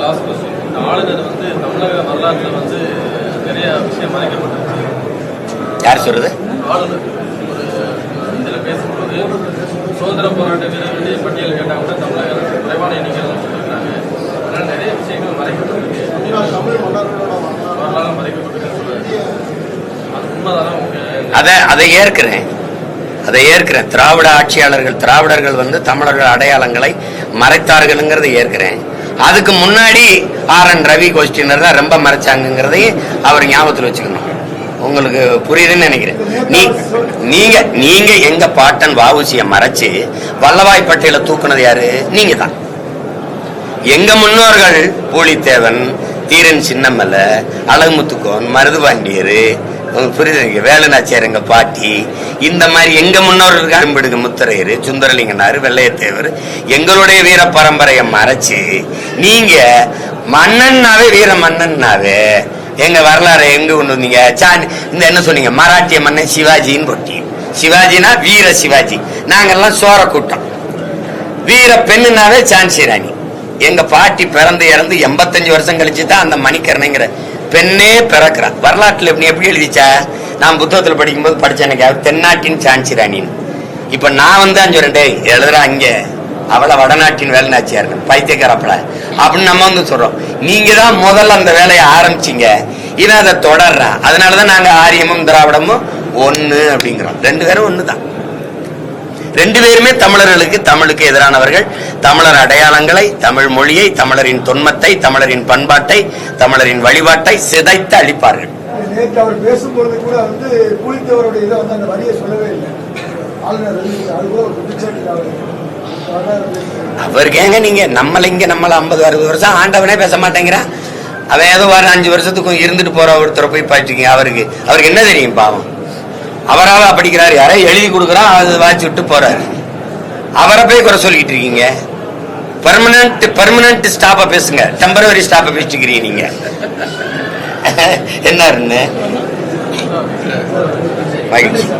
Last question. இந்த ஆளுநர் வந்து தமிழக வரலாற்றுல வந்து நிறைய விஷயம் மறைக்கப்பட்டிருக்கு. யார் சொல்றது? ஆளுநர் ஒரு இதில் பேசும்போது சுதந்திர போராட்ட வீரர்களுடைய பட்டியல் கேட்டால் கூட தமிழக குறைவான எண்ணிக்கையில் சொல்லியிருக்காங்க. அதனால் நிறைய விஷயங்கள் மறைக்கப்பட்டிருக்கு. வரலாறு மறைக்கப்பட்டிருக்கு. அது உண்மைதானே? அதை ஏற்கிறேன். திராவிட ஆட்சியாளர்கள் திராவிடர்கள் வந்து தமிழர்கள் அடையாளங்களை மறைத்தார்கள்ங்கிறத ஏற்கிறேன். அதுக்கு முன்னாடி RN ரவி கோஷ்டினர் தான் ரொம்ப மறைச்சாங்கிறதையும் அவர் ஞாபகத்தில் வச்சுக்கணும். உங்களுக்கு புரியுதுன்னு நினைக்கிறேன். நீங்க எங்க பாட்டன் வஉசியை மறைச்சு வல்லபாய் பட்டேலை தூக்குனது யாரு? நீங்க தான். எங்க முன்னோர்கள் பூலித்தேவன், தீரன் சின்னமலை, அழகுமுத்துக்கோன், மருதுபாண்டியர், புரியுது, வேலுநாச்சியார் எங்க பாட்டி, இந்த மாதிரி எங்க முன்னோர்கள் அரும்பெடுங்க முத்தரையர், சுந்தரலிங்கனார், வெள்ளையத்தேவர், எங்களுடைய வீர பரம்பரையை மறைச்சு நீங்க மன்னன்னாவே வீர மன்னன்னாவே எங்க வரலாறு எங்க கொண்டு வந்தீங்க? இந்த என்ன சொன்னீங்க? மராட்டிய மன்னன் சிவாஜின்னு போட்டி. சிவாஜினா வீர சிவாஜி. நாங்கெல்லாம் சோர கூட்டம். வீர பெண்ணுனாவே சான்சி ராணி. எங்க பாட்டி பிறந்து இறந்து 85 வருஷம் கழிச்சு தான் அந்த மணிக்கரணைங்கிற பெண்ணே பிறக்கிறான். வரலாற்றுல எப்படி எழுதிச்சா? நான் புத்தகத்துல படிக்கும்போது படிச்சேன். எனக்கு தென்னாட்டின் சான்சி ராணின்னு. இப்ப நான் வந்து 5 எழுதுறேன். அங்க அவளை வடநாட்டின் வேலுநாச்சியார் பைத்தியக்காரப்பட அப்படின்னு நம்ம வந்து சொல்றோம். நீங்க தான் முதல்ல அந்த வேலையை ஆரம்பிச்சீங்க. இவன் அதை தொடர்றான். அதனாலதான் நாங்க ஆரியமும் திராவிடமும் ஒண்ணு அப்படிங்கிறோம். 2 பேரும் ஒண்ணுதான். 2 பேருமே தமிழர்களுக்கு, தமிழுக்கு எதிரானவர்கள். தமிழர் அடையாளங்களை, தமிழ் மொழியை, தமிழரின் தொன்மத்தை, தமிழரின் பண்பாட்டை, தமிழரின் வழிபாட்டை சிதைத்து அழிப்பார்கள். நேற்று அவர் பேசும்பொழுது கூட வந்து புலித்தேவருடைய இதை வந்து அந்த வரியை சொல்லவே இல்லை. அவருக்கு ஏங்க நீங்க நம்மள 50-60 வருஷம் ஆண்டவனே பேச மாட்டேங்கிறான். அவன் ஏதோ 5 வருஷத்துக்கும் இருந்துட்டு போற ஒருத்தரை போய் பாய்ச்சிருக்கீங்க. அவருக்கு என்ன தெரியும்? பாவம். அவராக படிக்கிறாரு, யாரோ எழுதி கொடுக்குறான், அது வாய்ச்சி விட்டு போறாரு. அவரை போய் குறை சொல்லிட்டு இருக்கீங்க. பெர்மனன்ட் ஸ்டாப்ப பேசுங்க, டெம்பரவரி ஸ்டாப்ப பேசிக்கிறீங்க நீங்க. என்ன